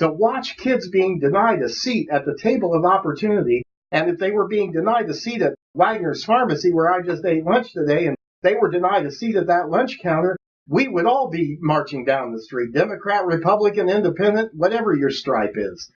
to watch kids being denied a seat at the table of opportunity. And if they were being denied a seat at Wagner's Pharmacy, where I just ate lunch today, and they were denied a seat at that lunch counter, we would all be marching down the street, Democrat, Republican, Independent, whatever your stripe is.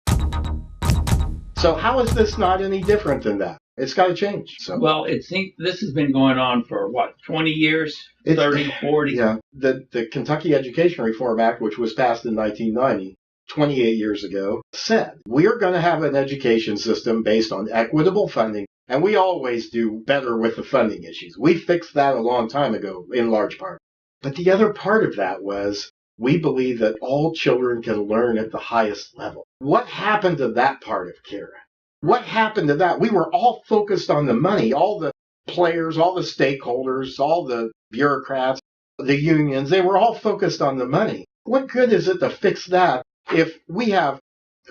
So how is this not any different than that? It's got to change. So. Well, it seems this has been going on for, 20 years, 30, 40? Yeah. The Kentucky Education Reform Act, which was passed in 1990, 28 years ago, said we're going to have an education system based on equitable funding, and we always do better with the funding issues. We fixed that a long time ago, in large part. But the other part of that was we believe that all children can learn at the highest level. What happened to that part of Kara? What happened to that? We were all focused on the money, all the players, all the stakeholders, all the bureaucrats, the unions, they were all focused on the money. What good is it to fix that if we have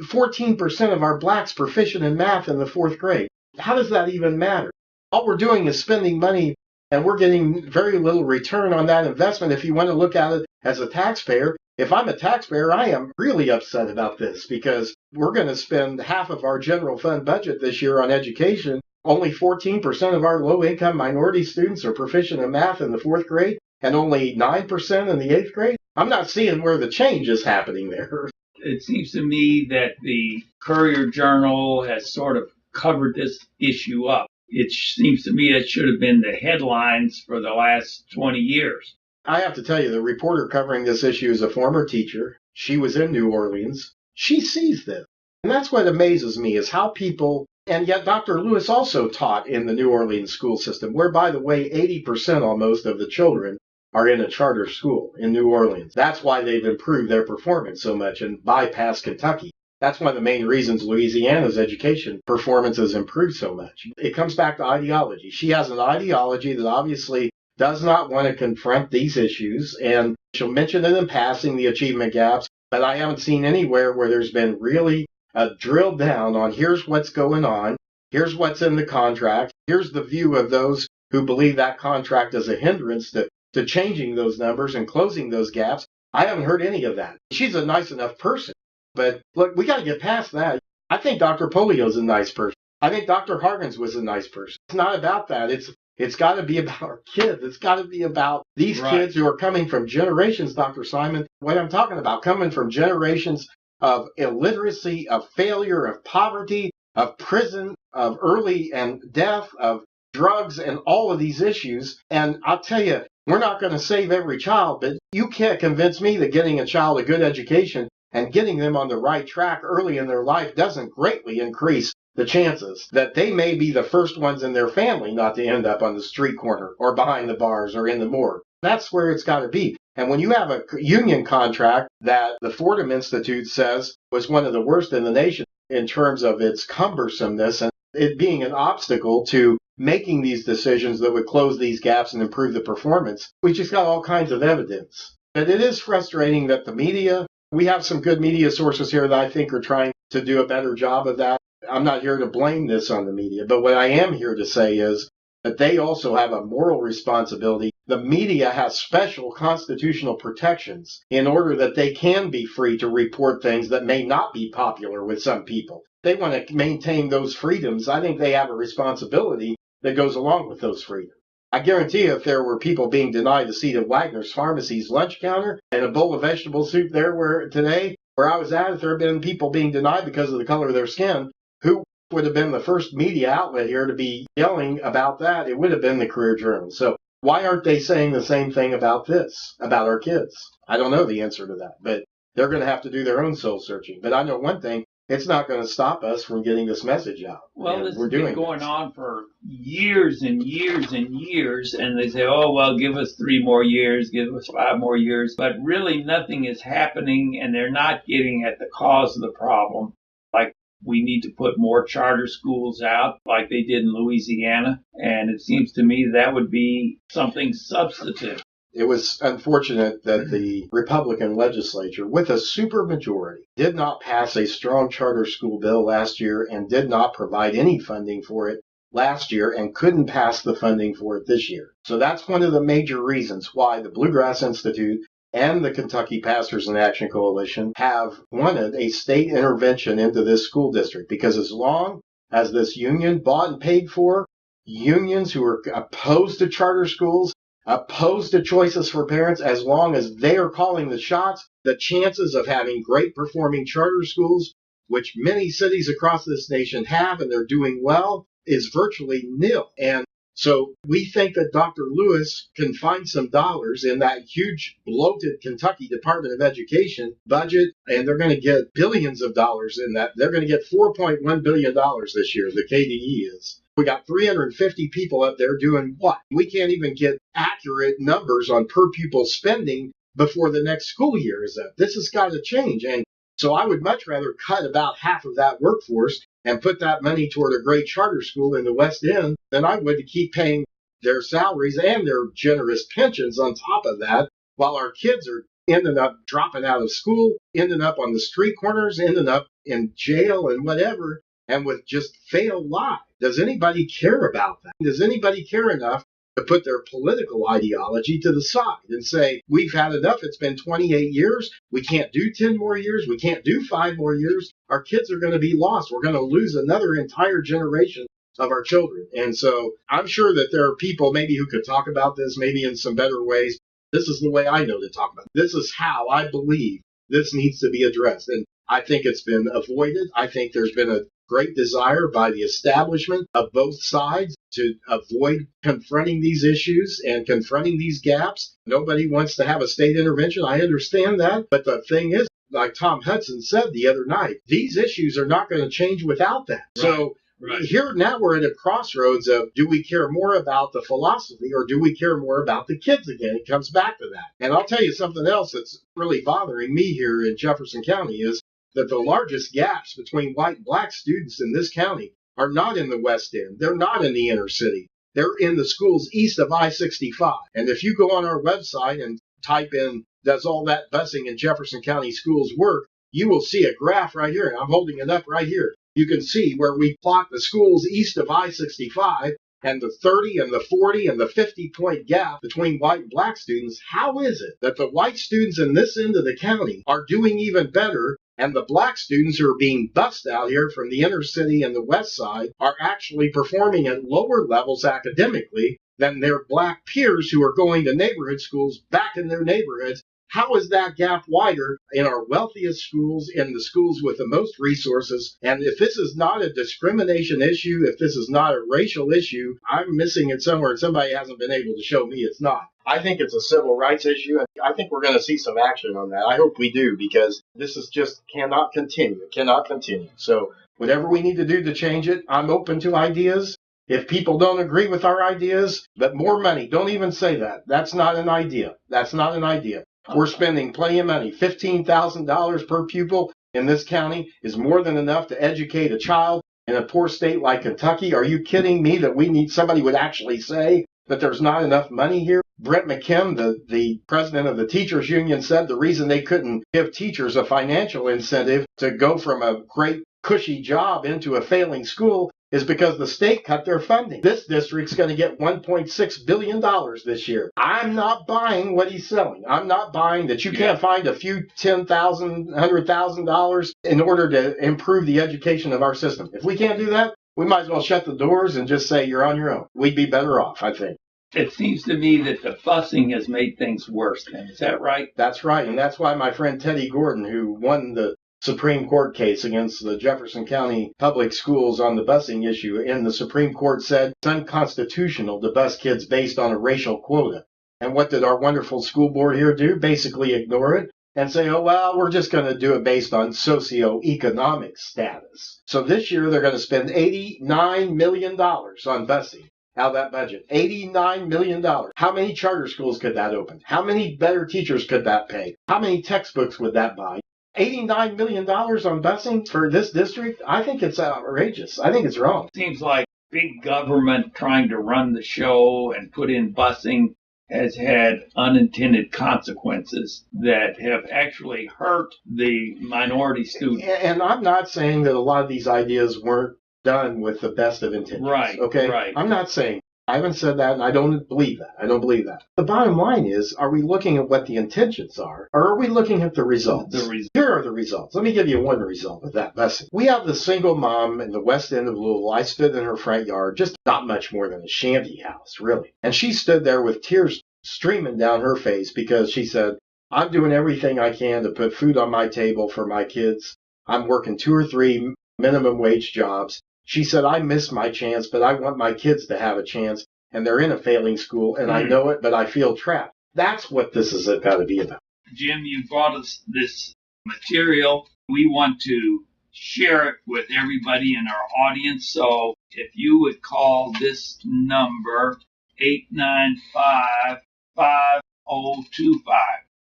14% of our blacks proficient in math in the 4th grade? How does that even matter? All we're doing is spending money, and we're getting very little return on that investment. If you want to look at it as a taxpayer, if I'm a taxpayer, I am really upset about this because we're going to spend half of our general fund budget this year on education. Only 14% of our low-income minority students are proficient in math in the 4th grade, and only 9% in the 8th grade. I'm not seeing where the change is happening there. It seems to me that the Courier-Journal has sort of covered this issue up. It seems to me it should have been the headlines for the last 20 years. I have to tell you, the reporter covering this issue is a former teacher. She was in New Orleans. She sees this. And that's what amazes me is how people, and yet Dr. Lewis also taught in the New Orleans school system, where, by the way, 80% almost of the children are in a charter school in New Orleans. That's why they've improved their performance so much and bypassed Kentucky. That's one of the main reasons Louisiana's education performance has improved so much. It comes back to ideology. She has an ideology that obviously does not want to confront these issues, and she'll mention it in passing, the achievement gaps, but I haven't seen anywhere where there's been really a drill down on here's what's going on, here's what's in the contract, here's the view of those who believe that contract is a hindrance to changing those numbers and closing those gaps. I haven't heard any of that. She's a nice enough person, but look, we got to get past that. I think Dr. Polio's a nice person. I think Dr. Harkins was a nice person. It's not about that. It's got to be about our kids. It's got to be about these kids who are coming from generations, Dr. Simon, what I'm talking about, coming from generations of illiteracy, of failure, of poverty, of prison, of early and death, of drugs, and all of these issues. And I'll tell you, we're not going to save every child, but you can't convince me that getting a child a good education and getting them on the right track early in their life doesn't greatly increase the chances that they may be the first ones in their family not to end up on the street corner or behind the bars or in the morgue. That's where it's got to be. And when you have a union contract that the Fordham Institute says was one of the worst in the nation in terms of its cumbersomeness and it being an obstacle to making these decisions that would close these gaps and improve the performance, we just got all kinds of evidence. But it is frustrating that the media, we have some good media sources here that I think are trying to do a better job of that. I'm not here to blame this on the media, but what I am here to say is that they also have a moral responsibility. The media has special constitutional protections in order that they can be free to report things that may not be popular with some people. They want to maintain those freedoms. I think they have a responsibility that goes along with those freedoms. I guarantee you if there were people being denied a seat at Wagner's Pharmacy's lunch counter and a bowl of vegetable soup there where I was at, if there had been people being denied because of the color of their skin, who would have been the first media outlet here to be yelling about that? It would have been the Courier-Journal. So why aren't they saying the same thing about this, about our kids? I don't know the answer to that, but they're going to have to do their own soul searching. But I know one thing, it's not going to stop us from getting this message out. Well, this has been going on for years and years and years, and they say, oh, well, give us 3 more years, give us 5 more years, but really nothing is happening, and they're not getting at the cause of the problem. Like, we need to put more charter schools out like they did in Louisiana, and it seems to me that would be something substantive. It was unfortunate that the Republican legislature, with a supermajority, did not pass a strong charter school bill last year and did not provide any funding for it last year and couldn't pass the funding for it this year. So that's one of the major reasons why the Bluegrass Institute and the Kentucky Pastors in Action Coalition have wanted a state intervention into this school district, because as long as this union bought and paid for, unions who are opposed to charter schools, opposed to choices for parents, as long as they are calling the shots, the chances of having great performing charter schools, which many cities across this nation have, and they're doing well, is virtually nil. And so we think that Dr. Lewis can find some dollars in that huge bloated Kentucky Department of Education budget, and they're going to get billions of dollars in that. They're going to get $4.1 billion this year, the KDE is. We got 350 people up there doing what? We can't even get accurate numbers on per pupil spending before the next school year is up. This has got to change. And so I would much rather cut about half of that workforce and put that money toward a great charter school in the West End than I would to keep paying their salaries and their generous pensions on top of that, while our kids are ending up dropping out of school, ending up on the street corners, ending up in jail and whatever, and with just failed lives. Does anybody care about that? Does anybody care enough to put their political ideology to the side and say, we've had enough, it's been 28 years, we can't do 10 more years, we can't do 5 more years, our kids are going to be lost, we're going to lose another entire generation of our children. And so I'm sure that there are people maybe who could talk about this maybe in some better ways. This is the way I know to talk about it. This is how I believe this needs to be addressed. And I think it's been avoided. I think there's been a great desire by the establishment of both sides to avoid confronting these issues and confronting these gaps. Nobody wants to have a state intervention. I understand that. But the thing is, like Tom Hudson said the other night, these issues are not going to change without that. Right. So here now we're at a crossroads of, do we care more about the philosophy or do we care more about the kids again? It comes back to that. And I'll tell you something else that's really bothering me here in Jefferson County is that the largest gaps between white and black students in this county are not in the West End. They're not in the inner city. They're in the schools east of I-65. And if you go on our website and type in, does all that busing in Jefferson County schools work, you will see a graph right here. And I'm holding it up right here. You can see where we plot the schools east of I-65 and the 30 and the 40 and the 50-point gap between white and black students. How is it that the white students in this end of the county are doing even better, and the black students who are being bused out here from the inner city and the west side are actually performing at lower levels academically than their black peers who are going to neighborhood schools back in their neighborhoods? How is that gap wider in our wealthiest schools, in the schools with the most resources? And if this is not a discrimination issue, if this is not a racial issue, I'm missing it somewhere, and somebody hasn't been able to show me it's not. I think it's a civil rights issue, and I think we're going to see some action on that. I hope we do, because this is just cannot continue. It cannot continue. So whatever we need to do to change it, I'm open to ideas. If people don't agree with our ideas, but more money, don't even say that. That's not an idea. That's not an idea. We're spending plenty of money. $15,000 per pupil in this county is more than enough to educate a child in a poor state like Kentucky. Are you kidding me that we need somebody would actually say that there's not enough money here? Brent McKim, the president of the teachers union, said the reason they couldn't give teachers a financial incentive to go from a great cushy job into a failing school is because the state cut their funding. This district's going to get $1.6 billion this year. I'm not buying what he's selling. I'm not buying that you can't find a few $10,000, $100,000 in order to improve the education of our system. If we can't do that, we might as well shut the doors and just say you're on your own. We'd be better off, I think. It seems to me that the busing has made things worse then. Is that right? That's right. And that's why my friend Teddy Gordon, who won the Supreme Court case against the Jefferson County Public Schools on the busing issue in the Supreme Court, said it's unconstitutional to bus kids based on a racial quota. And what did our wonderful school board here do? Basically ignore it and say, oh, well, we're just going to do it based on socioeconomic status. So this year they're going to spend $89 million on busing out of that budget. $89 million. How many charter schools could that open? How many better teachers could that pay? How many textbooks would that buy? $89 million on busing for this district? I think it's outrageous. I think it's wrong. Seems like big government trying to run the show and put in busing has had unintended consequences that have actually hurt the minority students. And I'm not saying that a lot of these ideas weren't done with the best of intentions. Right. Okay. Right. I'm not saying. I haven't said that, and I don't believe that. I don't believe that. The bottom line is, are we looking at what the intentions are, or are we looking at the results? Here are the results. Let me give you one result of that lesson. We have the single mom in the west end of Louisville. I stood in her front yard, just not much more than a shanty house, really. And she stood there with tears streaming down her face because she said, I'm doing everything I can to put food on my table for my kids. I'm working 2 or 3 minimum wage jobs. She said, I missed my chance, but I want my kids to have a chance, and they're in a failing school, and I know it, but I feel trapped. That's what this is got to be about. Jim, you brought us this material. We want to share it with everybody in our audience. So if you would call this number 895-5025.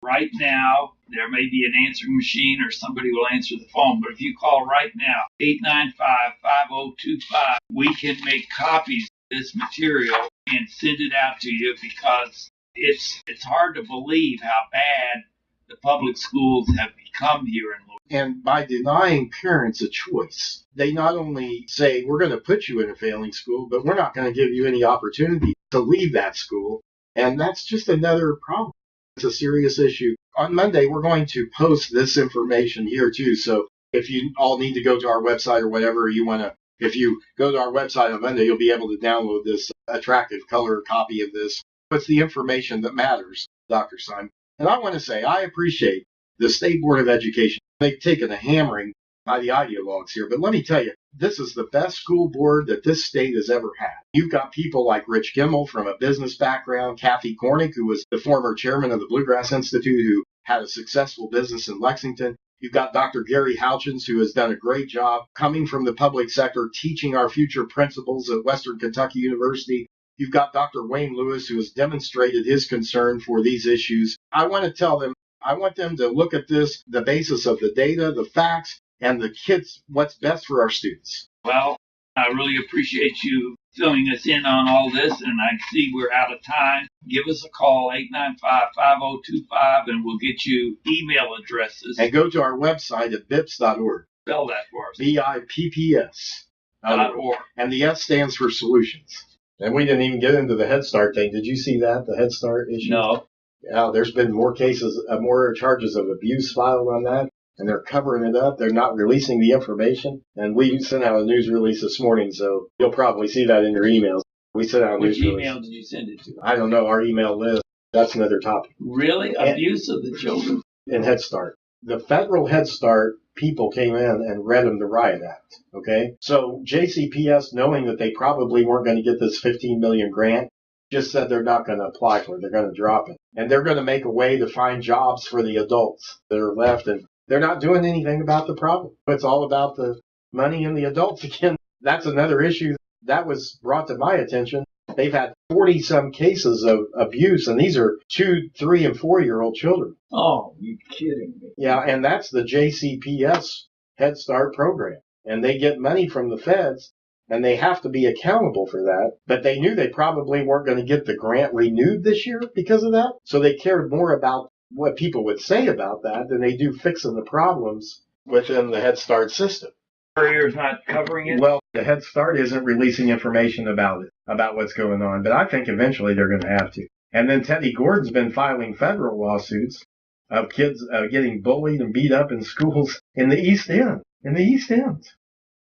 Right now, there may be an answering machine or somebody will answer the phone. But if you call right now, 895-5025, we can make copies of this material and send it out to you because it's hard to believe how bad the public schools have become here in Louisville. And by denying parents a choice, they not only say, we're going to put you in a failing school, but we're not going to give you any opportunity to leave that school. And that's just another problem. It's a serious issue. On Monday, we're going to post this information here too. So if you all need to go to our website or whatever you want to, if you go to our website on Monday, you'll be able to download this attractive color copy of this. It's the information that matters, Dr. Simon. And I want to say, I appreciate the State Board of Education. They've taken a hammering by the ideologues here. But let me tell you, this is the best school board that this state has ever had. You've got people like Rich Kimmel from a business background, Kathy Cornick, who was the former chairman of the Bluegrass Institute, who had a successful business in Lexington. You've got Dr. Gary Houchins, who has done a great job coming from the public sector, teaching our future principals at Western Kentucky University. You've got Dr. Wayne Lewis, who has demonstrated his concern for these issues. I want to tell them, I want them to look at this, the basis of the data, the facts, and the kids, what's best for our students. Well, I really appreciate you filling us in on all this, and I see we're out of time. Give us a call, 895-5025, and we'll get you email addresses. And go to our website at bips.org. Spell that for us. BIPPS.org. And the S stands for solutions. And we didn't even get into the Head Start thing. Did you see that, the Head Start issue? No. Yeah, there's been more cases, more charges of abuse filed on that, and they're covering it up. They're not releasing the information. And we sent out a news release this morning, so you'll probably see that in your emails. We sent out a news release. Which email did you send it to? I don't know, our email list. That's another topic. Really? Abuse of the children? In Head Start. The federal Head Start people came in and read them the Riot Act, okay? So JCPS, knowing that they probably weren't going to get this $15 million grant, just said they're not going to apply for it. They're going to drop it. And they're going to make a way to find jobs for the adults that are left. And they're not doing anything about the problem. It's all about the money and the adults again. That's another issue that was brought to my attention. They've had 40-some cases of abuse, and these are 2, 3, and 4-year-old children. Oh, you kidding me? Yeah, and that's the JCPS Head Start program. And they get money from the feds, and they have to be accountable for that. But they knew they probably weren't going to get the grant renewed this year because of that. So they cared more about what people would say about that than they do fixing the problems within the Head Start system. Courier's not covering it? Well, the Head Start isn't releasing information about it, about what's going on, but I think eventually they're going to have to. And then Teddy Gordon's been filing federal lawsuits of kids getting bullied and beat up in schools in the East End.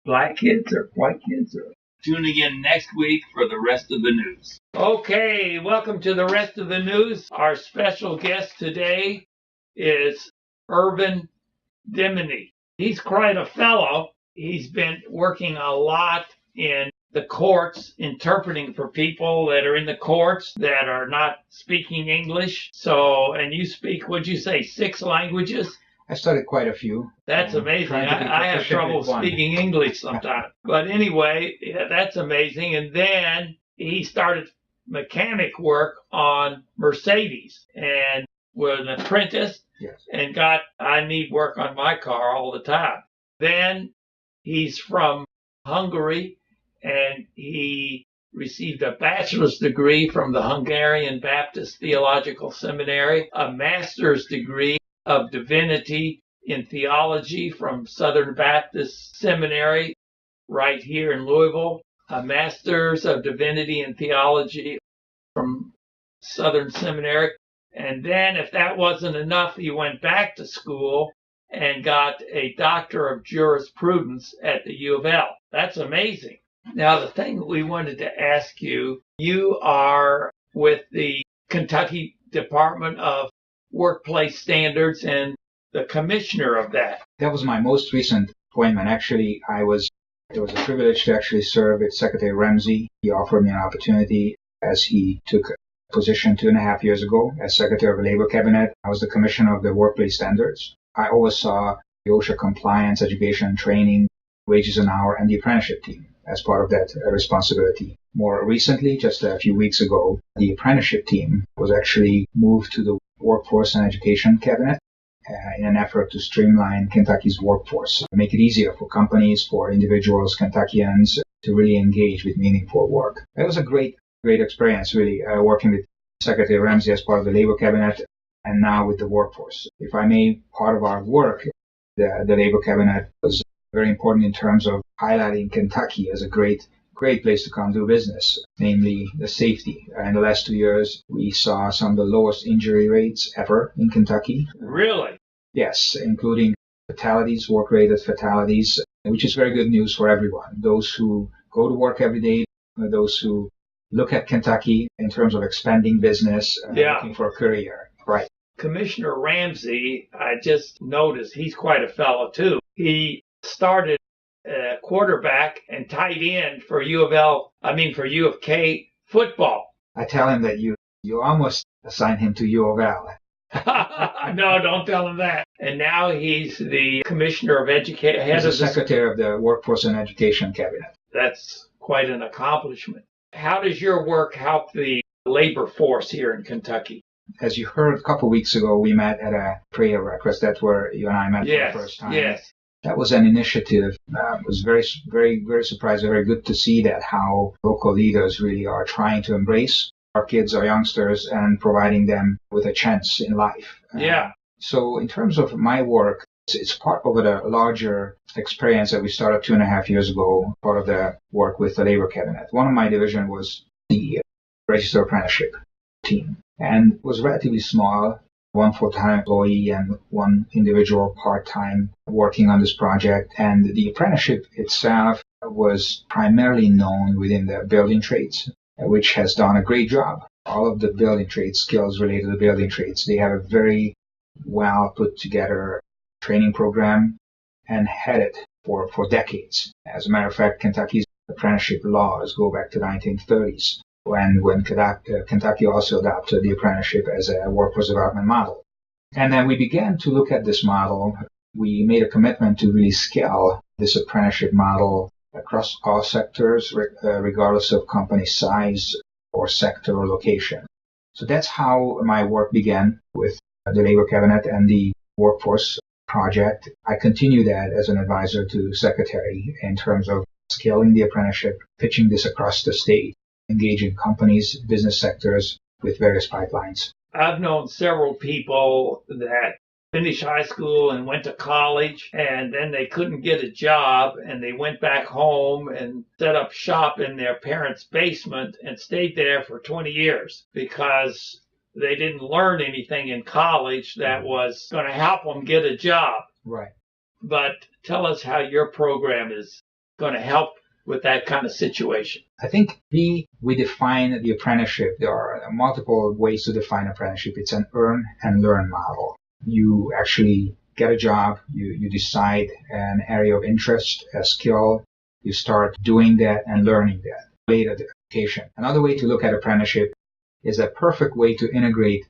Black kids or white kids? Or... Tune again next week for the rest of the news. Okay, welcome to the rest of the news. Our special guest today is Ervin Dimeny. He's quite a fellow. He's been working a lot in the courts, interpreting for people that are in the courts that are not speaking English. So, and you speak, what'd you say, 6 languages? I studied quite a few. That's amazing. I have trouble speaking English sometimes. But anyway, yeah, that's amazing. And then he started mechanic work on Mercedes and was an apprentice. Yes. And I need work on my car all the time. Then he's from Hungary, and he received a bachelor's degree from the Hungarian Baptist Theological Seminary, a master's degree of divinity in theology from Southern Baptist Seminary right here in Louisville. a Master's of Divinity and Theology from Southern Seminary. And then if that wasn't enough, he went back to school and got a Doctor of Jurisprudence at the U of L. That's amazing. Now, the thing we wanted to ask you, you are with the Kentucky Department of Workplace Standards and the commissioner of that. That was my most recent appointment. Actually, it was a privilege to actually serve with Secretary Ramsey. He offered me an opportunity as he took a position 2.5 years ago as Secretary of the Labor Cabinet. I was the commissioner of the Workplace Standards. I oversaw the OSHA compliance, education and training, wages an hour, and the apprenticeship team as part of that responsibility. More recently, just a few weeks ago, the apprenticeship team was actually moved to the Workforce and Education Cabinet in an effort to streamline Kentucky's workforce, make it easier for companies, for individuals, Kentuckians to really engage with meaningful work. It was a great experience, really, working with Secretary Ramsey as part of the Labor Cabinet and now with the workforce. If I may, part of our work, the Labor Cabinet was very important in terms of highlighting Kentucky as a great place to come do business, namely the safety. In the last 2 years, we saw some of the lowest injury rates ever in Kentucky. Really? Yes, including fatalities, work-related fatalities, which is very good news for everyone. Those who go to work every day, those who look at Kentucky in terms of expanding business, looking for a career. Right. Commissioner Ramsey, I just noticed he's quite a fellow too. He started quarterback and tight end for U of K football. I tell him that you almost assigned him to U of L. No, don't tell him that. And now he's the commissioner of education. He's the secretary of the Workforce and Education Cabinet. That's quite an accomplishment. How does your work help the labor force here in Kentucky? As you heard a couple of weeks ago, we met at a prayer breakfast. That's where you and I met for the first time. Yes. That was an initiative. It was very, very, very surprising, very good to see that how local leaders really are trying to embrace our kids, our youngsters, and providing them with a chance in life. So in terms of my work, it's part of a larger experience that we started 2.5 years ago, part of the work with the Labor Cabinet. One of my division was the Registered Apprenticeship team, and was relatively small, one full-time employee and one individual part-time working on this project. And the apprenticeship itself was primarily known within the building trades, which has done a great job. All of the building trades, skills related to building trades, they have a very well put together training program and had it for decades. As a matter of fact, Kentucky's apprenticeship laws go back to the 1930s. When Kentucky also adopted the apprenticeship as a workforce development model. And then we began to look at this model. We made a commitment to really scale this apprenticeship model across all sectors, regardless of company size or sector or location. So that's how my work began with the Labor Cabinet and the Workforce Project. I continue that as an advisor to Secretary in terms of scaling the apprenticeship, pitching this across the state, engaging companies, business sectors with various pipelines. I've known several people that finished high school and went to college, and then they couldn't get a job, and they went back home and set up shop in their parents' basement and stayed there for 20 years because they didn't learn anything in college that was going to help them get a job. Right. But tell us how your program is going to help with that kind of situation. I think we define the apprenticeship. There are multiple ways to define apprenticeship. It's an earn and learn model. You actually get a job, you decide an area of interest, a skill, you start doing that and learning that. Later, the application. Another way to look at apprenticeship is a perfect way to integrate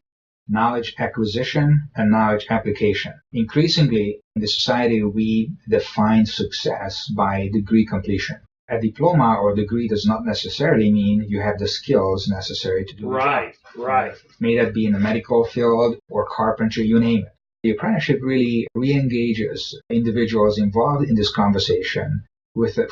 knowledge acquisition and knowledge application. Increasingly, in the society, we define success by degree completion. A diploma or degree does not necessarily mean you have the skills necessary to do a job. Right. May that be in the medical field or carpentry, you name it. The apprenticeship really re-engages individuals involved in this conversation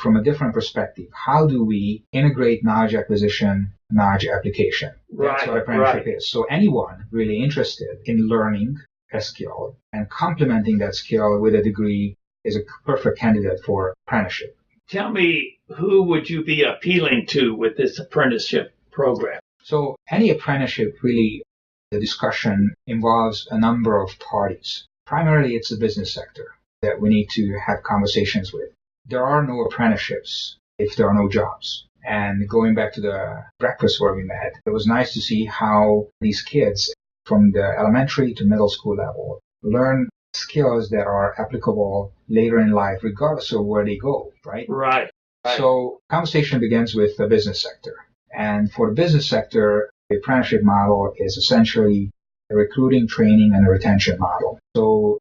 from a different perspective. How do we integrate knowledge acquisition, knowledge application? That's what apprenticeship is. So anyone really interested in learning a skill and complementing that skill with a degree is a perfect candidate for apprenticeship. Tell me, who would you be appealing to with this apprenticeship program? So any apprenticeship, really, the discussion involves a number of parties. Primarily, it's the business sector that we need to have conversations with. There are no apprenticeships if there are no jobs. And going back to the breakfast where we met, it was nice to see how these kids from the elementary to middle school level learn skills that are applicable later in life, regardless of where they go, right? Right. So conversation begins with the business sector. And for the business sector, the apprenticeship model is essentially a recruiting, training, and a retention model. So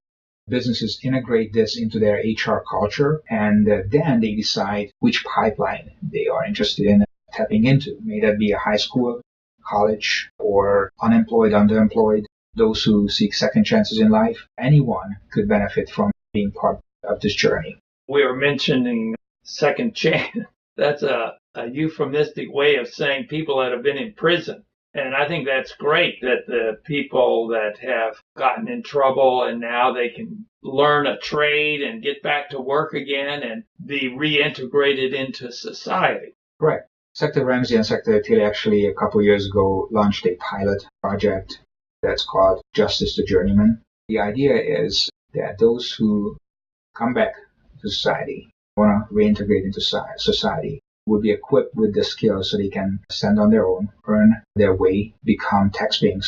businesses integrate this into their HR culture, and then they decide which pipeline they are interested in tapping into. May that be a high school, college, or unemployed, underemployed, those who seek second chances in life. Anyone could benefit from being part of this journey. We were mentioning second chance. That's a euphemistic way of saying people that have been in prison. And I think that's great that the people that have gotten in trouble and now they can learn a trade and get back to work again and be reintegrated into society. Correct. Secretary Ramsey and Secretary Tilly actually a couple of years ago launched a pilot project that's called Justice to Journeyman. The idea is that those who come back to society, want to reintegrate into society, would be equipped with the skills so they can stand on their own, earn their way, become tax-paying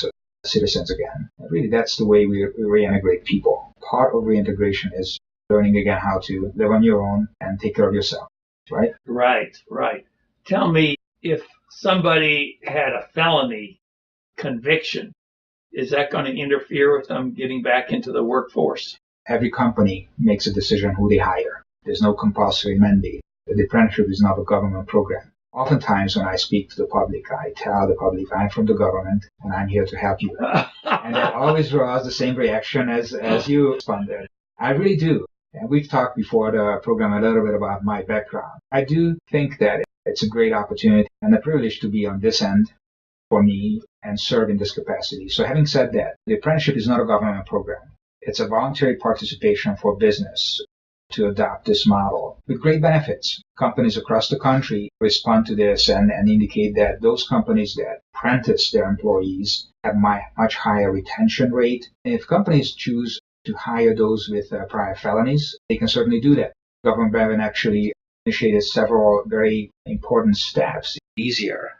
citizens again. And really, that's the way we reintegrate people. Part of reintegration is learning again how to live on your own and take care of yourself, right? Right. Tell me, if somebody had a felony conviction, is that going to interfere with them getting back into the workforce? Every company makes a decision who they hire. There's no compulsory mandate. The apprenticeship is not a government program. Oftentimes when I speak to the public, I tell the public I'm from the government and I'm here to help you. And that always draws the same reaction as you responded. I really do. And we've talked before the program a little bit about my background. I do think that it's a great opportunity and a privilege to be on this end for me and serve in this capacity. So having said that, the apprenticeship is not a government program. It's a voluntary participation for business to adopt this model with great benefits. Companies across the country respond to this and indicate that those companies that apprentice their employees have much higher retention rate. And if companies choose to hire those with prior felonies, they can certainly do that. Governor Bevin actually initiated several very important steps, easier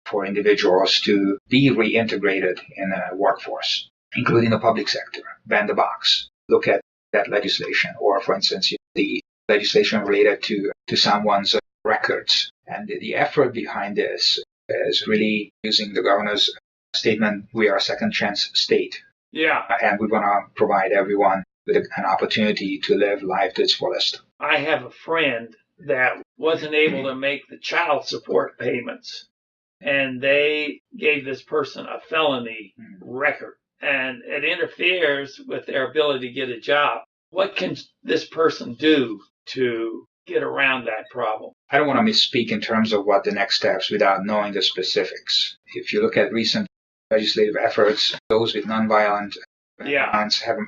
for individuals to be reintegrated in a workforce, including the public sector. Ban the box. Look at that legislation, or for instance, the legislation related to someone's records. And the effort behind this is really using the governor's statement, we are a second chance state. Yeah. And we want to provide everyone with an opportunity to live life to its fullest. I have a friend that wasn't able to make the child support payments, and they gave this person a felony record. And it interferes with their ability to get a job. What can this person do to get around that problem? I don't want to misspeak in terms of what the next steps without knowing the specifics. If you look at recent legislative efforts, those with nonviolent violence have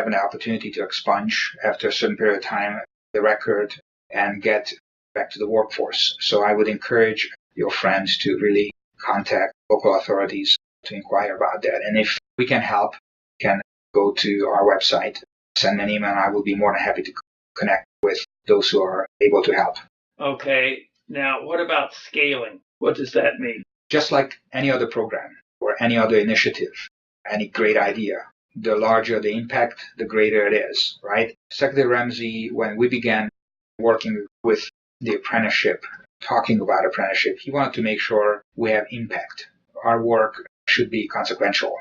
an opportunity to expunge after a certain period of time the record and get back to the workforce. So I would encourage your friends to really contact local authorities to inquire about that. And if we can help, you can go to our website, send me an email, and I will be more than happy to connect with those who are able to help. Okay. Now, what about scaling? What does that mean? Just like any other program or any other initiative, any great idea, the larger the impact, the greater it is, right? Secretary Ramsey, when we began working with the apprenticeship, talking about apprenticeship, he wanted to make sure we have impact. Our work should be consequential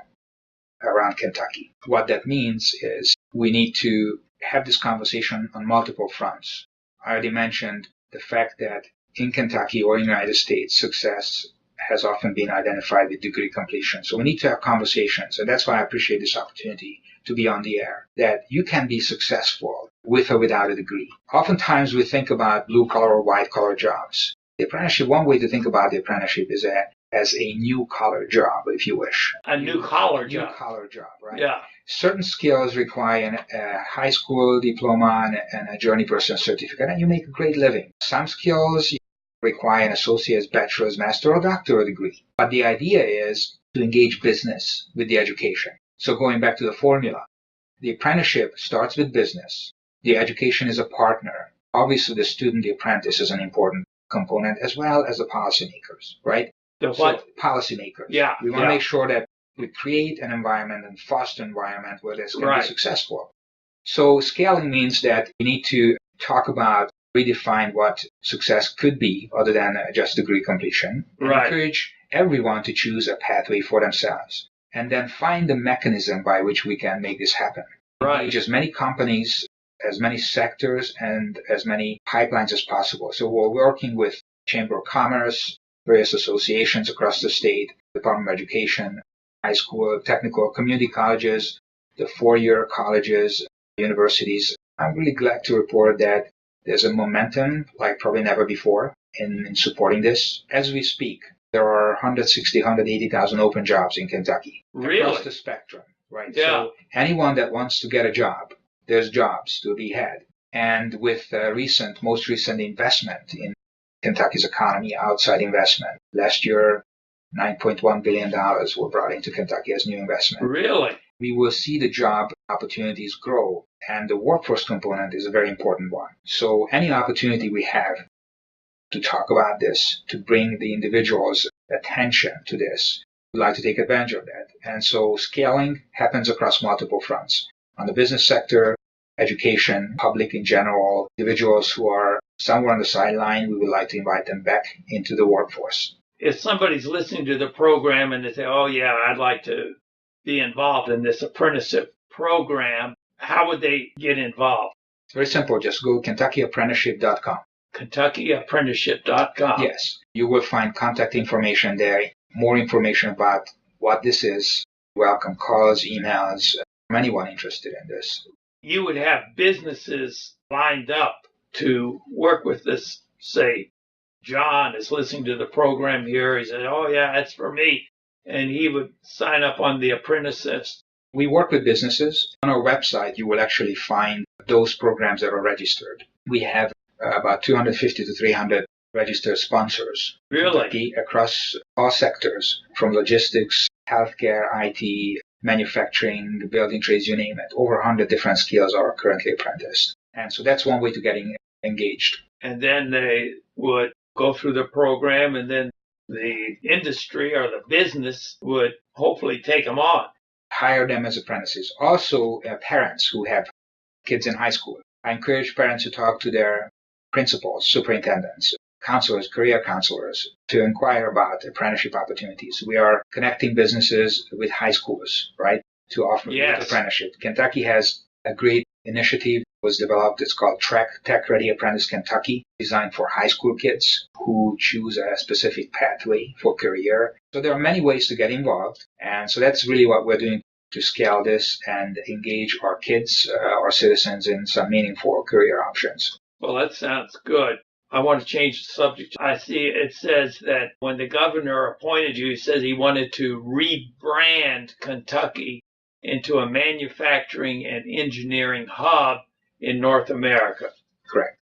around Kentucky. What that means is we need to have this conversation on multiple fronts. I already mentioned the fact that in Kentucky or in the United States, success has often been identified with degree completion. So we need to have conversations, and that's why I appreciate this opportunity to be on the air, that you can be successful with or without a degree. Oftentimes we think about blue-collar or white-collar jobs. The apprenticeship, one way to think about the apprenticeship is as a new-collar job, if you wish. A new-collar job. New-collar job, right? Yeah. Certain skills require a high school diploma and a journey person certificate, and you make a great living. Some skills require an associate's, bachelor's, master, or doctoral degree. But the idea is to engage business with the education. So going back to the formula, the apprenticeship starts with business. The education is a partner. Obviously, the student, the apprentice, is an important component, as well as the policymakers, right? The what? So, policymakers. Yeah. We want to make sure that we create an environment and foster an environment where this can be successful. So scaling means that we need to talk about, redefine what success could be other than just degree completion, and encourage everyone to choose a pathway for themselves, and then find the mechanism by which we can make this happen. Engage as many companies, as many sectors, and as many pipelines as possible. So we're working with Chamber of Commerce, various associations across the state, Department of Education, high school, technical, community colleges, the four-year colleges, universities. I'm really glad to report that there's a momentum like probably never before in supporting this. As we speak, there are 160, 180,000 open jobs in Kentucky. Really? Across the spectrum, right? Yeah. So anyone that wants to get a job, there's jobs to be had. And with most recent investment in Kentucky's economy, outside investment, last year, $9.1 billion were brought into Kentucky as new investment. Really? We will see the job opportunities grow, and the workforce component is a very important one. So any opportunity we have to talk about this, to bring the individual's attention to this, we'd like to take advantage of that. And so scaling happens across multiple fronts. On the business sector, education, public in general, individuals who are somewhere on the sideline, we would like to invite them back into the workforce. If somebody's listening to the program and they say, oh, yeah, I'd like to be involved in this apprenticeship program, how would they get involved? It's very simple. Just go KentuckyApprenticeship.com. KentuckyApprenticeship.com. Yes. You will find contact information there, more information about what this is. Welcome calls, emails, from anyone interested in this. You would have businesses lined up to work with this, say, John is listening to the program here. He said, oh, yeah, that's for me. And he would sign up on the apprenticeships. We work with businesses. On our website, you will actually find those programs that are registered. We have about 250 to 300 registered sponsors. Really? Across all sectors, from logistics, healthcare, IT, manufacturing, building trades, you name it. Over 100 different skills are currently apprenticed. And so that's one way to get engaged. And then they would go through the program, and then the industry or the business would hopefully take them on. Hire them as apprentices. Also, parents who have kids in high school. I encourage parents to talk to their principals, superintendents, counselors, career counselors, to inquire about apprenticeship opportunities. We are connecting businesses with high schools, right, to offer apprenticeship. Kentucky has a great initiative was developed. It's called Tech Ready Apprentice Kentucky, designed for high school kids who choose a specific pathway for career. So there are many ways to get involved. And so that's really what we're doing to scale this and engage our kids, our citizens in some meaningful career options. Well, that sounds good. I want to change the subject. I see it says that when the governor appointed you, he says he wanted to rebrand Kentucky into a manufacturing and engineering hub in North America. Correct.